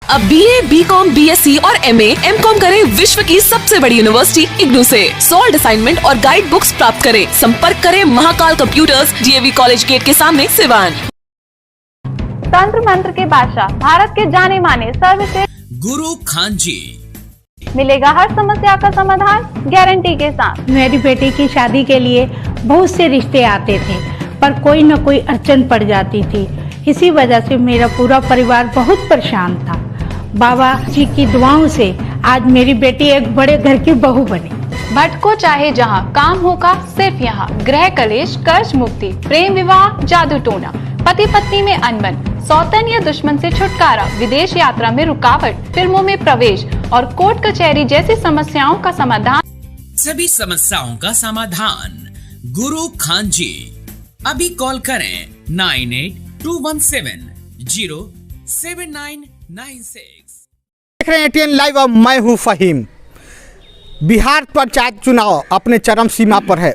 अब BA, BCom, BSc और MA, MCom करें विश्व की सबसे बड़ी यूनिवर्सिटी इग्नू से। सॉल्ड असाइनमेंट और गाइड बुक्स प्राप्त करें। संपर्क करें Mahakal computers, DAV college gate के सामने, सिवान। तंत्र मंत्र के बादशाह, भारत के जाने माने सर्वश्रेष्ठ गुरु खान जी। मिलेगा हर समस्या का समाधान गारंटी के साथ। मेरी बेटी की शादी के लिए बहुत से रिश्ते आते थे, पर कोई न कोई अड़चन पड़ जाती थी। इसी वजह से मेरा पूरा परिवार बहुत परेशान था। बाबा जी की दुआओं से आज मेरी बेटी एक बड़े घर की बहू बनी। भटको चाहे जहां, काम होगा सिर्फ यहाँ। गृह कलेश, कर्ज मुक्ति, प्रेम विवाह, जादू टोना, पति पत्नी में अनबन, सौतन या दुश्मन से छुटकारा, विदेश यात्रा में रुकावट, फिल्मों में प्रवेश और कोर्ट कचहरी जैसी समस्याओं का समाधान। सभी समस्याओं का समाधान गुरु खान जी। अभी कॉल करें 9821707996। देख रहे हैं ATN लाइव और मैं हूं फहीम। बिहार पंचायत चुनाव अपने चरम सीमा पर है।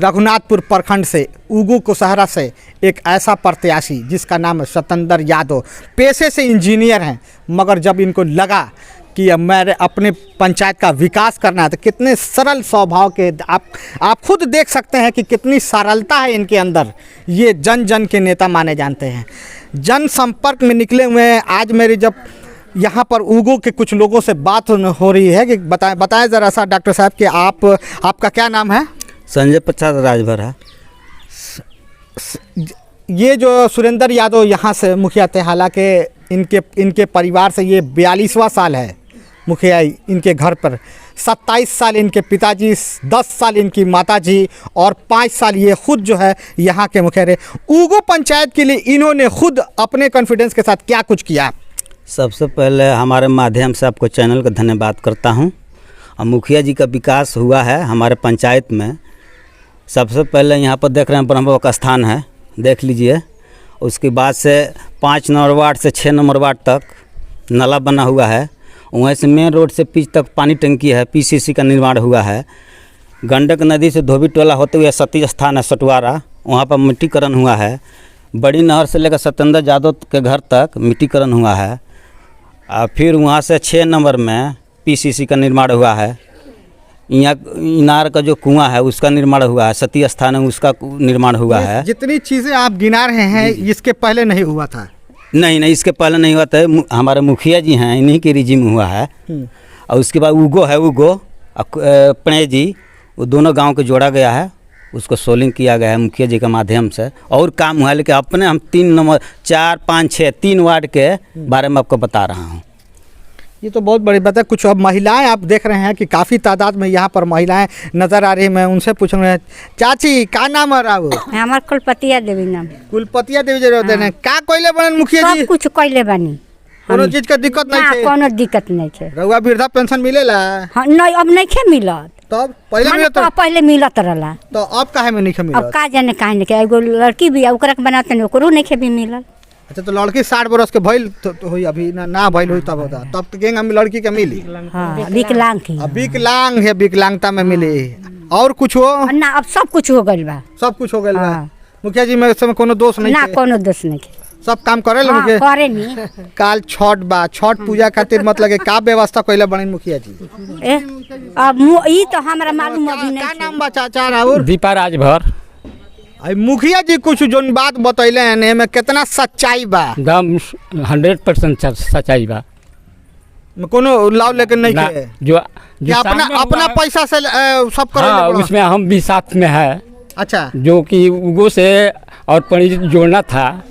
रघुनाथपुर प्रखंड से उगू कोसहरा से एक ऐसा प्रत्याशी जिसका नाम है सतेंद्र यादव, पेशे से इंजीनियर हैं, मगर जब इनको लगा कि अब मेरे अपने पंचायत का विकास करना है तो कितने सरल स्वभाव के आप खुद देख सकते हैं कि कितनी सरलता है इनके अंदर। ये जन जन के नेता माने जाते हैं, जन संपर्क में निकले हुए हैं। आज मेरी जब यहाँ पर उगो के कुछ लोगों से बात हो रही है कि बताएं ज़रा सा डॉक्टर साहब कि आपका क्या नाम है? संजय प्रसाद राजभर है। ये जो सुरेंद्र यादव यहाँ से मुखिया थे, हालांकि इनके परिवार से ये 42वां साल है मुखिया इनके घर पर। 27 साल इनके पिताजी, 10 साल इनकी माताजी और 5 साल ये खुद जो है यहाँ के मुखिया रहे। उगो पंचायत के लिए इन्होंने खुद अपने कॉन्फिडेंस के साथ क्या कुछ किया? सबसे पहले हमारे माध्यम से आपको चैनल का धन्यवाद करता हूँ। और मुखिया जी का विकास हुआ है हमारे पंचायत में। सबसे पहले यहाँ पर देख रहे हैं ब्रह्म का स्थान है, देख लीजिए। उसके बाद से 5 नंबर वार्ड से 6 नंबर वार्ड तक नाला बना हुआ है। वहीं से मेन रोड से पिच तक पानी टंकी है, PCC का निर्माण हुआ है। गंडक नदी से धोबी टोला होते हुए सती स्थान है सटवारा, वहाँ पर मिट्टीकरण हुआ है। बड़ी नहर से लेकर सतेंद्र यादव के घर तक मिट्टीकरण हुआ है। और फिर वहाँ से 6 नंबर में PCC का निर्माण हुआ है। यहाँ इनार का जो कुआं है उसका निर्माण हुआ है, सती स्थान है उसका निर्माण हुआ है। जितनी चीज़ें आप गिना रहे हैं इसके पहले नहीं हुआ था? नहीं, इसके पहले नहीं हुआ था। हमारे मुखिया जी हैं, इन्हीं के रिजिम हुआ है। और उसके बाद उगो है, उगो प्रणय जी, वो दोनों गांव को जोड़ा गया है, उसको सोलिंग किया गया है मुखिया जी के माध्यम से। और काम हुआ है, लेकिन अपने हम 3 नंबर 4, 5, 6 3 वार्ड के बारे में आपको बता रहा हूँ। ये तो बहुत बड़ी बात है। कुछ अब महिलाएं आप देख रहे हैं कि काफ़ी तादाद में यहाँ पर महिलाएं नज़र आ रही हैं। मैं उनसे पूछ रहा हूँ, चाची का नाम है? राव हमार कुलपतिया देवी नाम। कुलपतिया देवी जी रहते हैं। का कोयले बनन मुखिया जी? सब कुछ कोयले बनी, कोनो चीज का दिक्कत नहीं है? कोनो दिक्कत नहीं है। रउआ वृद्धा पेंशन मिलेला? हाँ, नहीं अब नहीं खे मिलत। तब पहले मिलत? पहले मिलत रहला। तो अब काहे में नहीं मिलत? अब का जाने काहे नहीं के। एगो लड़की भी ओकरा के बनाते नहीं, ओकरो नहीं खे भी मिलल। अच्छा, तो लड़की 60 बरस के भइल तो होई, अभी ना भइल होई तब होता, तब तो गेंग हम लड़की के मिली। हाँ, विकलांग की। अब विकलांग है, विकलांगता में मिली। और कुछ हो ना, अब सब कुछ हो गइल बा। सब कुछ हो गइल बा। मुखिया जी में समय कोनो दोष नहीं ना, कोनो दोष नहीं है। सब काम करे हाँ, मुखिया करे नहीं। काल छठ बा, छठ पूजा खातिर मतलब के का व्यवस्था कइले बनी मुखिया जी? अब ई तो हमरा मालूम अभी नहीं। का नाम बा चाचा? राउर दीपा राजभर। मुखिया जी कुछ जोन बात बतैले हैं में कितना सच्चाई बा? एकदम 100% सच्चाई बा। कोनो लाव लेकिन नहीं के जो अपना पैसा से सब करे। हाँ, उसमें हम भी साथ में है। अच्छा, जो कि उगो से और पणी जोड़ना था,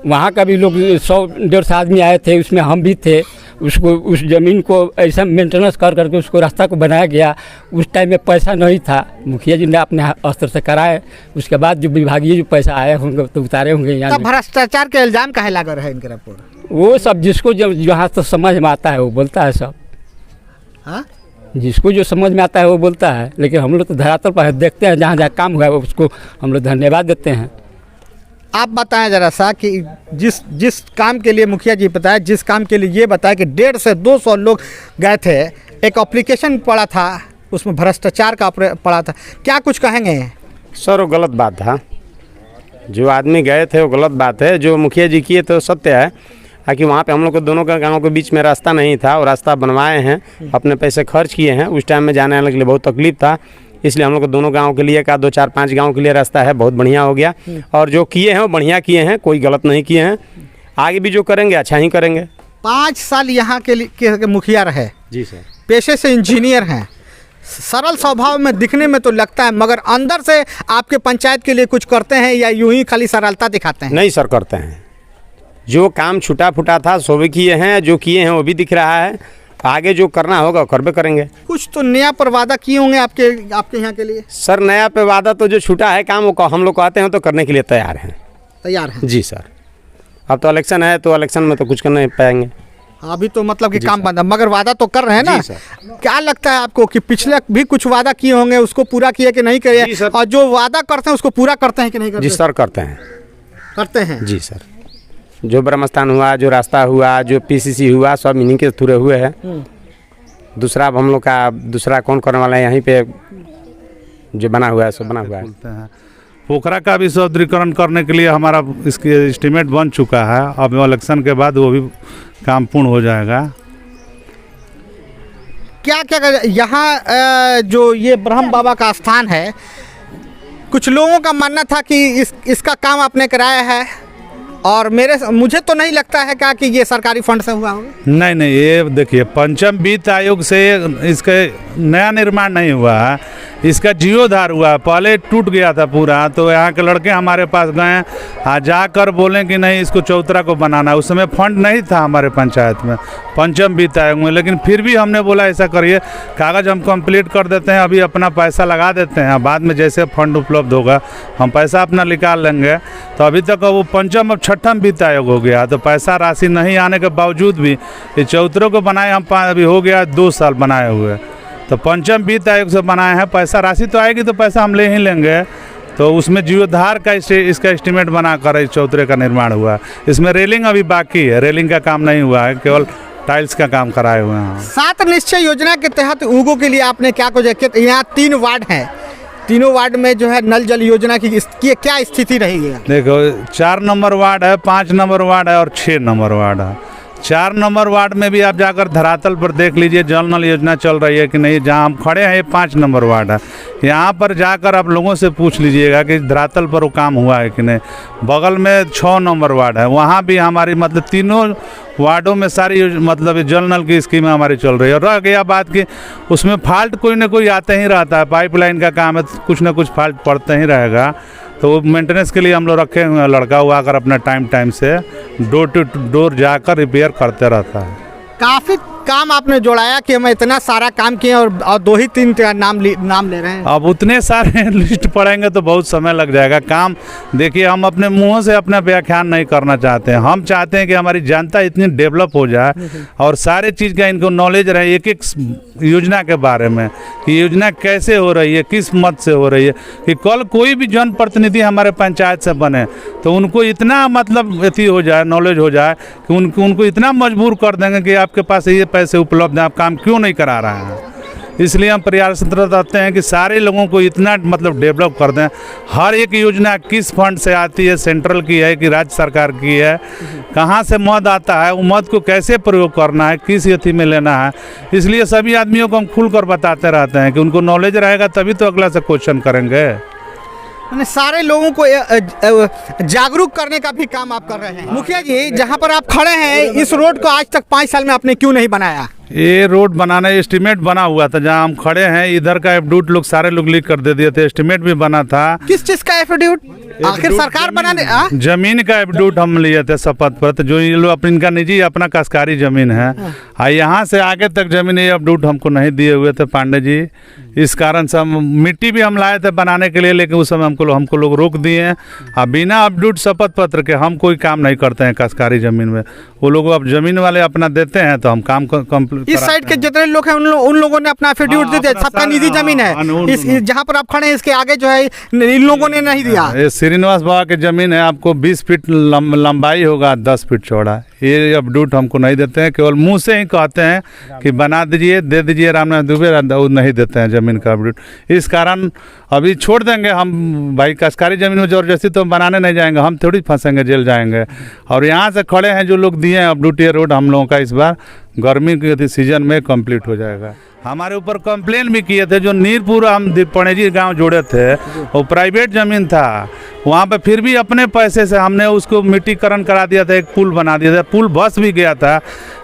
वहाँ का भी लोग 100-150 आदमी आए थे, उसमें हम भी थे। उसको उस ज़मीन को ऐसा मेंटेनेंस कर करके उसको रास्ता को बनाया गया। उस टाइम में पैसा नहीं था, मुखिया जी ने अपने स्तर से कराए। उसके बाद जो विभागीय जो पैसा आए होंगे तो उतारे होंगे। यहाँ भ्रष्टाचार के इल्जाम काहे लगा रहे इनके ऊपर? वो सब जिसको जहाँ तो समझ में आता है वो बोलता है सब। हाँ, जिसको जो समझ में आता है वो बोलता है। लेकिन हम लोग तो धरातल पर देखते हैं, जहाँ जहाँ काम हुआ है उसको हम लोग धन्यवाद देते हैं। आप बताएं जरा सा कि जिस काम के लिए मुखिया जी बताया, जिस काम के लिए ये बताया कि 150 से 200 लोग गए थे, एक एप्लीकेशन पड़ा था उसमें भ्रष्टाचार का पड़ा था, क्या कुछ कहेंगे? सर वो गलत बात था, जो आदमी गए थे वो गलत बात है। जो मुखिया जी किए तो सत्य है, ताकि वहाँ पे हम लोग को दोनों का गाँव के बीच में रास्ता नहीं था और रास्ता बनवाए हैं, अपने पैसे खर्च किए हैं। उस टाइम में जाने आने के लिए बहुत तकलीफ था, इसलिए हम लोग को दोनों गाँव के लिए का 2 4 5 गाँव के लिए रास्ता है, बहुत बढ़िया हो गया। और जो किए हैं वो बढ़िया किए हैं, कोई गलत नहीं किए हैं। आगे भी जो करेंगे अच्छा ही करेंगे। 5 साल यहाँ के मुखिया रहे जी सर। पेशे से इंजीनियर हैं, सरल स्वभाव में दिखने में तो लगता है, मगर अंदर से आपके पंचायत के लिए कुछ करते हैं या यूं ही खाली सरलता दिखाते हैं? नहीं सर, करते हैं। जो काम छूटा फूटा था सो भी किए हैं, जो किए हैं वो भी दिख रहा है। आगे जो करना होगा करबे करेंगे। कुछ तो नया पर वादा किए होंगे आपके यहाँ के लिए? सर नया पे वादा तो जो छूटा है काम वो हम लोग कहते हैं तो करने के लिए तैयार हैं। तैयार हैं जी सर। अब तो इलेक्शन है तो इलेक्शन में तो कुछ कर नहीं पाएंगे। अभी तो मतलब कि काम बंद है, मगर वादा तो कर रहे हैं ना? जी सर। क्या लगता है आपको कि पिछले भी कुछ वादा किए होंगे, उसको पूरा किए कि नहीं जी किए, सर। और जो वादा करते हैं उसको पूरा करते हैं कि नहीं करते? जी सर, करते हैं। करते हैं जी सर। जो ब्रह्मस्थान हुआ, जो रास्ता हुआ, जो पीसीसी हुआ, सब इन्हीं के थ्रू हुए हैं। दूसरा अब हम लोग का दूसरा कौन करने वाला है, यहीं पे जो बना हुआ है सब बना हुआ है। पोखरा का भी सौंदर्यीकरण करने के लिए हमारा इसकी एस्टीमेट बन चुका है। अब इलेक्शन के बाद वो भी काम पूर्ण हो जाएगा। क्या क्या यहाँ जो ये ब्रह्म बाबा का स्थान है, कुछ लोगों का मानना था कि इसका काम आपने कराया है, और मुझे तो नहीं लगता है क्या कि ये सरकारी फंड से हुआ होगा? नहीं, ये देखिए पंचम वित्त आयोग से इसका नया निर्माण नहीं हुआ है, इसका जीर्णोद्धार हुआ। पहले टूट गया था पूरा, तो यहाँ के लड़के हमारे पास गए, जाकर बोले कि नहीं इसको चौतरा को बनाना। उस समय फंड नहीं था हमारे पंचायत में, पंचम वित्त आयोग में, लेकिन फिर भी हमने बोला ऐसा करिए, कागज़ हम कंप्लीट कर देते हैं, अभी अपना पैसा लगा देते हैं, बाद में जैसे फंड उपलब्ध होगा हम पैसा अपना निकाल लेंगे। तो अभी तक वो पंचम अब छठम वित्त आयोग हो गया, तो पैसा राशि नहीं आने के बावजूद भी ये चौतरों को बनाए हम अभी हो गया 2 साल बनाए हुए। तो पंचम वित्त आयोग से बनाए हैं, पैसा राशि तो आएगी तो पैसा हम ले ही लेंगे। तो उसमें जीर्णोद्धार का इसका एस्टीमेट बनाकर इस चौतरे का निर्माण हुआ। इसमें रेलिंग अभी बाकी है, रेलिंग का काम नहीं हुआ है, केवल टाइल्स का काम कराए हुए हैं। 7 निश्चय योजना के तहत ऊगो के लिए आपने क्या कुछ, यहाँ 3 वार्ड हैं, तीनों वार्ड में जो है नल जल योजना की क्या स्थिति रही है? देखो 4 नंबर वार्ड है, 5 नंबर वार्ड है और 6 नंबर वार्ड है। 4 नंबर वार्ड में भी आप जाकर धरातल पर देख लीजिए जल नल योजना चल रही है कि नहीं। जहां हम खड़े हैं ये 5 नंबर वार्ड है, यहाँ पर जाकर आप लोगों से पूछ लीजिएगा कि धरातल पर वो काम हुआ है कि नहीं। बगल में 6 नंबर वार्ड है, वहाँ भी हमारी मतलब तीनों वार्डों में सारी मतलब जल नल की स्कीमें हमारी चल रही है। और रह गया बात कि उसमें फॉल्ट कोई ना कोई आते ही रहता है, पाइपलाइन का काम है, कुछ ना कुछ फॉल्ट पड़ते ही रहेगा। तो मेंटेनेंस के लिए हम लोग रखे हुए हैं लड़का हुआ आकर अपना टाइम से डोर टू डोर जाकर रिपेयर करते रहता है। काफ़ी काम आपने जोड़ाया कि हम इतना सारा काम किए और 2-3 नाम ले रहे हैं। अब उतने सारे लिस्ट पढ़ेंगे तो बहुत समय लग जाएगा। काम देखिए हम अपने मुंह से अपना व्याख्यान नहीं करना चाहते हैं, हम चाहते हैं कि हमारी जनता इतनी डेवलप हो जाए और सारे चीज़ का इनको नॉलेज रहे, एक योजना के बारे में कि योजना कैसे हो रही है, किस मत से हो रही है, कि कल कोई भी जनप्रतिनिधि हमारे पंचायत से बने तो उनको इतना मतलब अथी हो जाए, नॉलेज हो जाए कि उनको इतना मजबूर कर देंगे कि आपके पास ये पैसे उपलब्ध हैं, आप काम क्यों नहीं करा रहे हैं। इसलिए हम प्रयासरत रहते हैं कि सारे लोगों को इतना मतलब डेवलप कर दें। हर एक योजना किस फंड से आती है, सेंट्रल की है कि राज्य सरकार की है, कहाँ से मद आता है, वो मद को कैसे प्रयोग करना है, किस अथी में लेना है। इसलिए सभी आदमियों को हम खुलकर बताते रहते हैं कि उनको नॉलेज रहेगा तभी तो अगला से क्वेश्चन करेंगे। सारे लोगों को जागरूक करने का भी काम आप कर रहे हैं। मुखिया जी, जहाँ पर आप खड़े हैं इस रोड को आज तक 5 साल में आपने क्यों नहीं बनाया? ये रोड बनाना एस्टीमेट बना हुआ था, जहाँ हम खड़े हैं इधर का एफिडेविट लोग सारे लोग लिख कर दे दिए थे, एस्टीमेट भी बना था। किस चीज का एफिडेविट? आखिर सरकार बनाने जमीन का एफिडेविट हम लिए थे शपथ पर, जो ये लोग अपनी इनका निजी अपना काश्तकारी जमीन है, यहाँ से आगे तक जमीन ये एफिडेविट हमको नहीं दिए हुए थे पांडे जी। इस कारण से हम मिट्टी भी हम लाए थे बनाने के लिए, लेकिन उस समय हमको लोग रोक दिए। अब बिना एफिडेविट शपथ पत्र के हम कोई काम नहीं करते हैं काश्तकारी जमीन में। वो लोग अब जमीन वाले अपना देते हैं तो हम काम इस साइड के जितने लोग हैं उन लोगों ने अपना एफिडेविट दे दिया, सबका निजी जमीन है। इस जहाँ पर आप खड़े हैं इसके आगे जो है इन लोगों ने नहीं दिया। ये श्रीनिवास बाबा की जमीन है, आपको 20 फीट लंबाई होगा, 10 फीट चौड़ा। ये अपडेट हमको नहीं देते हैं, केवल मुंह से ही कहते हैं कि बना दीजिए, दे दीजिए रामनाथ दुबे, नहीं देते हैं जमीन का अपडेट। इस कारण अभी छोड़ देंगे हम भाई, कस्कारी जमीन में जबरदस्ती तो बनाने नहीं जाएंगे, हम थोड़ी फंसेंगे, जेल जाएंगे। और यहाँ से खड़े हैं जो लोग दिए हैं अपडेट, ये रोड हम लोगों का इस बार गर्मी के सीजन में कंप्लीट हो जाएगा। हमारे ऊपर कंप्लेन भी किए थे, जो नीरपुर हम पणेजी गांव जोड़े थे वो प्राइवेट ज़मीन था, वहाँ पे फिर भी अपने पैसे से हमने उसको मिट्टीकरण करा दिया था, एक पुल बना दिया था, पुल बस भी गया था।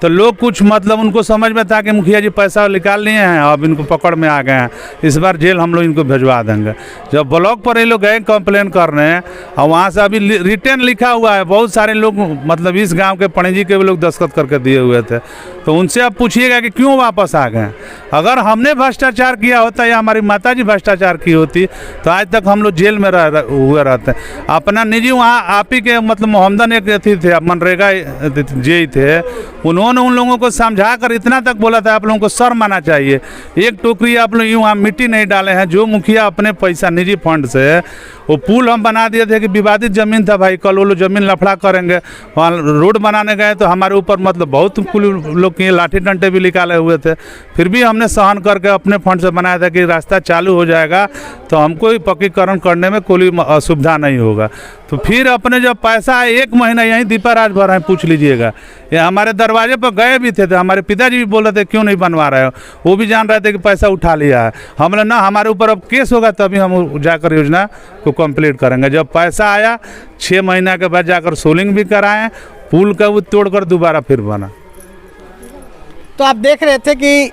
तो लोग कुछ मतलब उनको समझ में था कि मुखिया जी पैसा निकाल लिए हैं, अब इनको पकड़ में आ गए हैं, इस बार जेल हम लोग इनको भिजवा देंगे। जब ब्लॉक पर ये लोग गए कंप्लेन करने और वहाँ से अभी रिटर्न लिखा हुआ है, बहुत सारे लोग मतलब इस गाँव के पणेजी के भी लोग दस्तखत करके दिए हुए थे। तो उनसे आप पूछिएगा कि क्यों वापस आ गए। अगर हमने भ्रष्टाचार किया होता या हमारी माताजी भ्रष्टाचार की होती तो आज तक हम लोग जेल में हुए रहते। अपना निजी वहाँ आप ही के मतलब मोहम्मदन एक अथी थे, मनरेगा जे थे, उन्होंने उन लोगों को समझा कर इतना तक बोला था आप लोगों को शर्म आना चाहिए। एक टोकरी आप लोग वहाँ मिट्टी नहीं डाले हैं, जो मुखिया अपने पैसा निजी फंड से वो पुल हम बना दिए थे कि विवादित ज़मीन था भाई, कल वो लोग ज़मीन लफड़ा करेंगे, वहाँ रोड बनाने गए तो हमारे ऊपर मतलब बहुत लोग के लाठी डंडे भी निकाले हुए थे, फिर भी हमने सहन करके अपने फंड से बनाया था कि रास्ता चालू हो जाएगा तो हमको ही पक्कीकरण करने में कोई असुविधा नहीं होगा। तो फिर अपने जब पैसा है 1 महीना यहीं दीपाराज भर है, पूछ लीजिएगा, ये हमारे दरवाजे पर गए भी थे, तो हमारे पिताजी भी बोल रहे थे क्यों नहीं बनवा रहे हो, वो भी जान रहे थे कि पैसा उठा लिया है। हमने ना हमारे ऊपर अब केस होगा तभी हम जाकर योजना को कंप्लीट करेंगे। जब पैसा आया 6 महीना के बाद जाकर सोलिंग भी कराएं, पुल का वो तोड़कर दोबारा फिर बना। तो आप देख रहे थे कि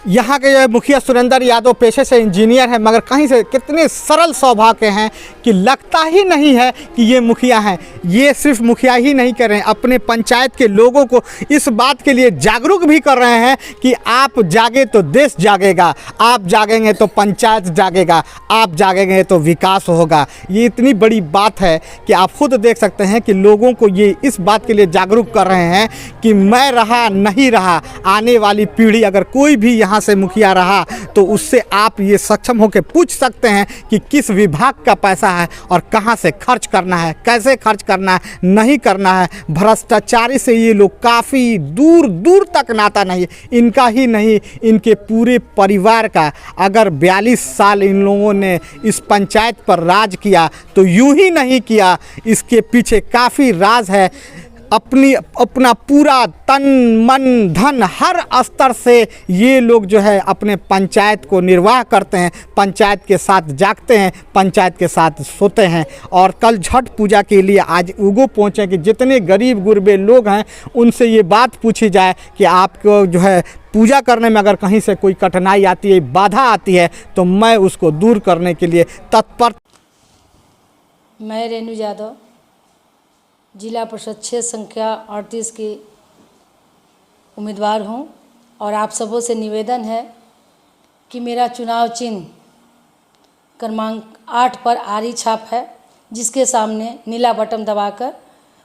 यहाँ के जो मुखिया सुरेंद्र यादव पेशे से इंजीनियर हैं, मगर कहीं से कितने सरल स्वभाव के हैं कि लगता ही नहीं है कि ये मुखिया हैं। ये सिर्फ मुखिया ही नहीं कर रहे हैं, अपने पंचायत के लोगों को इस बात के लिए जागरूक भी कर रहे हैं कि आप जागे तो देश जागेगा, आप जागेंगे तो पंचायत जागेगा, आप जागेंगे तो विकास होगा। ये इतनी बड़ी बात है कि आप खुद देख सकते हैं कि लोगों को ये इस बात के लिए जागरूक कर रहे हैं कि मैं रहा नहीं रहा, आने वाली पीढ़ी अगर कोई भी यहाँ से मुखिया रहा तो उससे आप ये सक्षम होकर पूछ सकते हैं कि किस विभाग का पैसा है और कहां से खर्च करना है, कैसे खर्च करना है, नहीं करना है। भ्रष्टाचारी से ये लोग काफ़ी दूर दूर तक नाता नहीं, इनका ही नहीं इनके पूरे परिवार का। अगर 42 साल इन लोगों ने इस पंचायत पर राज किया तो यूं ही नहीं किया, इसके पीछे काफ़ी राज है। अपना पूरा तन मन धन हर स्तर से ये लोग जो है अपने पंचायत को निर्वाह करते हैं, पंचायत के साथ जागते हैं, पंचायत के साथ सोते हैं। और कल छठ पूजा के लिए आज उगो पहुँचे कि जितने गरीब गुरबे लोग हैं उनसे ये बात पूछी जाए कि आपको जो है पूजा करने में अगर कहीं से कोई कठिनाई आती है, बाधा आती है, तो मैं उसको दूर करने के लिए तत्पर। मैं रेणु यादव जिला परिषद 6 संख्या 38 की उम्मीदवार हूं और आप सबों से निवेदन है कि मेरा चुनाव चिन्ह क्रमांक 8 पर आरी छाप है, जिसके सामने नीला बटन दबाकर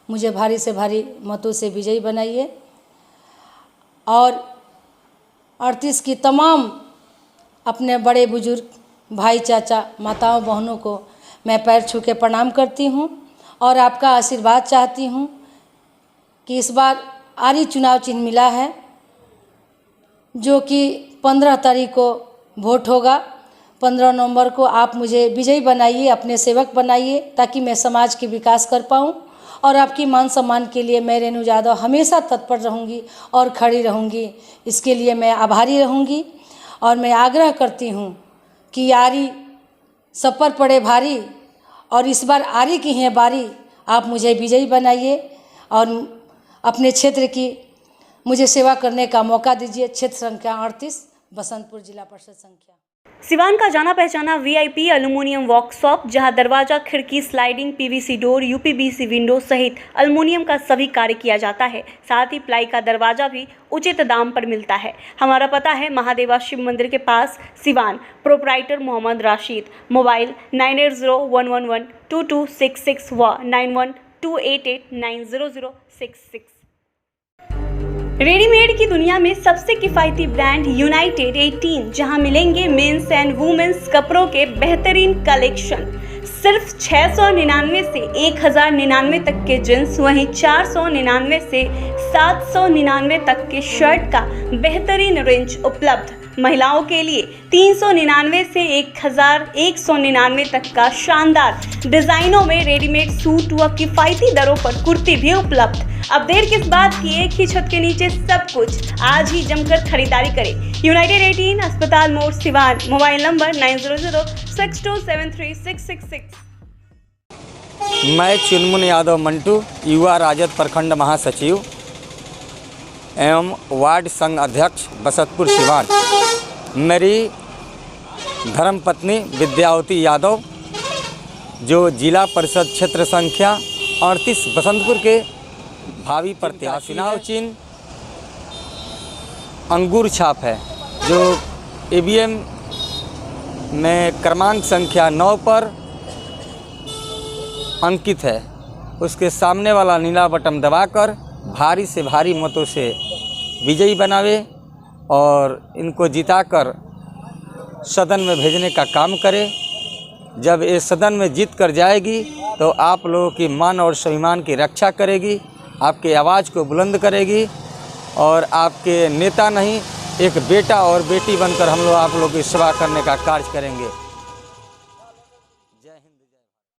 मुझे भारी से भारी मतों से विजयी बनाइए। और 38 की तमाम अपने बड़े बुजुर्ग भाई चाचा माताओं बहनों को मैं पैर छू के प्रणाम करती हूं और आपका आशीर्वाद चाहती हूं कि इस बार आरी चुनाव चिन्ह मिला है, जो कि 15 तारीख को वोट होगा। 15 नवंबर को आप मुझे विजयी बनाइए, अपने सेवक बनाइए, ताकि मैं समाज की विकास कर पाऊं। और आपकी मान सम्मान के लिए मैं रेणु यादव हमेशा तत्पर रहूंगी और खड़ी रहूंगी। इसके लिए मैं आभारी रहूंगी और मैं आग्रह करती हूं कि आरी सब पर पड़े भारी और इस बार आरी की है बारी, आप मुझे विजयी बनाइए और अपने क्षेत्र की मुझे सेवा करने का मौका दीजिए। क्षेत्र संख्या 38 बसंतपुर जिला परिषद संख्या। सिवान का जाना पहचाना वीआईपी एल्युमिनियम वर्कशॉप, जहां दरवाजा, खिड़की, sliding, PVC door, UPVC window सहित एल्युमिनियम का सभी कार्य किया जाता है। साथ ही प्लाई का दरवाजा भी उचित दाम पर मिलता है। हमारा पता है महादेवा शिव मंदिर के पास, सिवान। प्रोपराइटर मोहम्मद राशिद। मोबाइल 9801112266 व 9128890066। रेडीमेड की दुनिया में सबसे किफायती ब्रांड यूनाइटेड 18, जहां मिलेंगे मेंस एंड वुमेन्स कपड़ों के बेहतरीन कलेक्शन। सिर्फ 699 से 1099 तक के जींस, वहीं 499 से 799 तक के शर्ट का बेहतरीन रेंज उपलब्ध। महिलाओं के लिए 399 से 1199 तक का शानदार डिजाइनों में रेडीमेड सूट व किफायती दरों पर कुर्ती भी उपलब्ध। अब देर किस बात की, एक ही छत के नीचे सब कुछ। आज ही जमकर खरीदारी करें। यूनाइटेड 18, अस्पताल मोड़, सिवान। Mobile number 9006273666। मैं चुनमुन यादव मंटू, युवा राजद प्रखंड महासचिव एवं वार्ड संघ अध्यक्ष बसंतपुर सिवान। मेरी धर्मपत्नी विद्यावती यादव, जो जिला परिषद क्षेत्र संख्या 38 बसंतपुर के भावी प्रत्याशी। चुनाव चिन्ह अंगूर छाप है, जो ईवीएम में क्रमांक संख्या 9 पर अंकित है। उसके सामने वाला नीला बटन दबाकर भारी से भारी मतों से विजयी बनावे और इनको जिताकर सदन में भेजने का काम करे। जब ये सदन में जीत कर जाएगी तो आप लोगों की मान और स्वाभिमान की रक्षा करेगी, आपकी आवाज़ को बुलंद करेगी और आपके नेता नहीं, एक बेटा और बेटी बनकर हम लोग आप लोगों की सेवा करने का कार्य करेंगे।